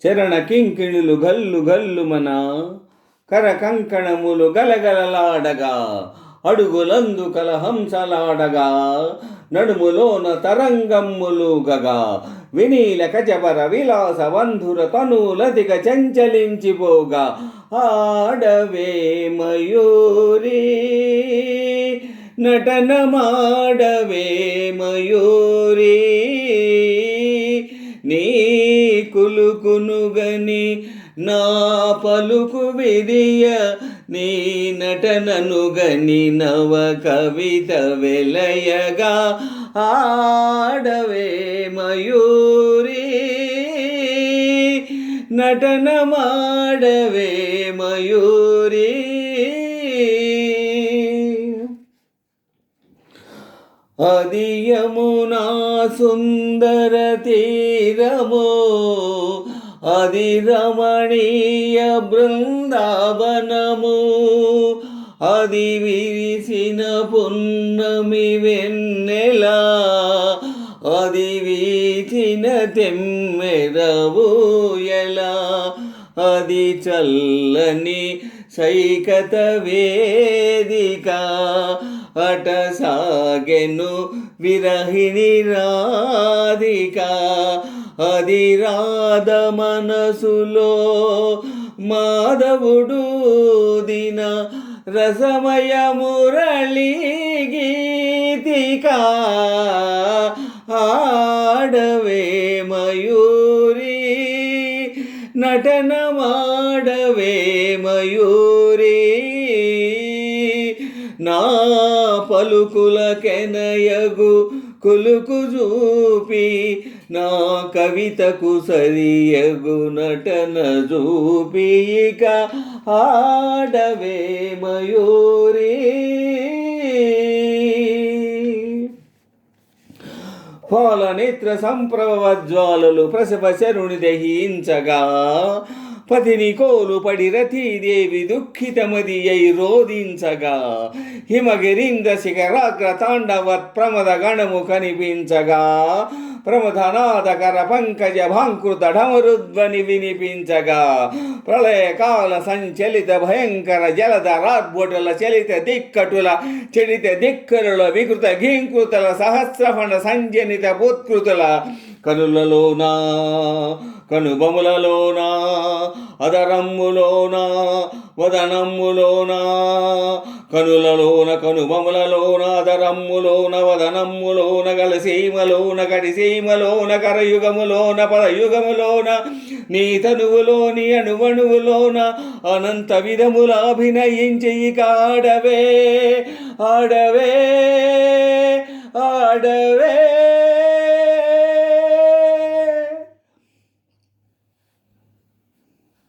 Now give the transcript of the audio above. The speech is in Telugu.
చరణ కింకిణులు గల్లు గల్లుమన కర కంకణములు గలగలలాడగా అడుగులందు కలహంసలాడగా నడుములోన తరంగమ్ములుగగా వినీల కజబర విలాస బంధుర తనులదిగ చంచలించిపోగా ఆడవే మయూరి నటనమాడవే మయూరి నీ కులుకునుగని నా పలుకు విరియ నీ నటననుగని నవ కవిత వెలయగా ఆడవే మయూరి నటనమాడవే మయూరి అది యమునా సుందర తీరమో అది రమణీయ బృందావనము అది విరిసిన పున్నమి వెన్నెలా అది వీచిన తెమ్మెరవూయలా అది చల్లని సైకత వేదిక అట సాగెను విరహిణి రాధిక అది రాధ మనసులో మాధవుడు దిన రసమయ మురళి గీతిక ఆడవే మయూరి నటనమాడవే మయూరి నా పలుకుల కెనయగు కులుకు చూపి నా కవితకు సరియగు నటన చూపి ఇక ఆడవే మయూరి పాలనేత్ర సంప్రవజ్వాలలు ప్రసవ శరుని దహించగా పతిని కోలు పడి రతీదేవి దుఃఖితమది అయి రోధించగా హిమగిరింద శిఖరాగ్ర తాండవత్ ప్రమద గణము కనిపించగా ప్రమథనాదకర పంకజ భాంకృత ఢమరుధ్వని వినిపించగా ప్రళయకాల సంచలిత భయంకర జలధ రాద్బొటల చలిత దిక్కటుల చలిత దిక్కరుల వికృత ఘీంకృతల సహస్రఫణ సంజనిత భూత్కృతుల కనులలోనా కనుబములలోనా అదరమ్ములోనా వదనమ్ములోనా కనులలోన కనుబములలోన అదరమ్ములోన వదనమ్ములోన గలసీమలోన కడిసీమలోన కరయుగములోన పదయుగములోన నీ తనువులోని అణువణువులోన అనంత విధముల అభినయించి ఇక ఆడవే ఆడవే ఆడవే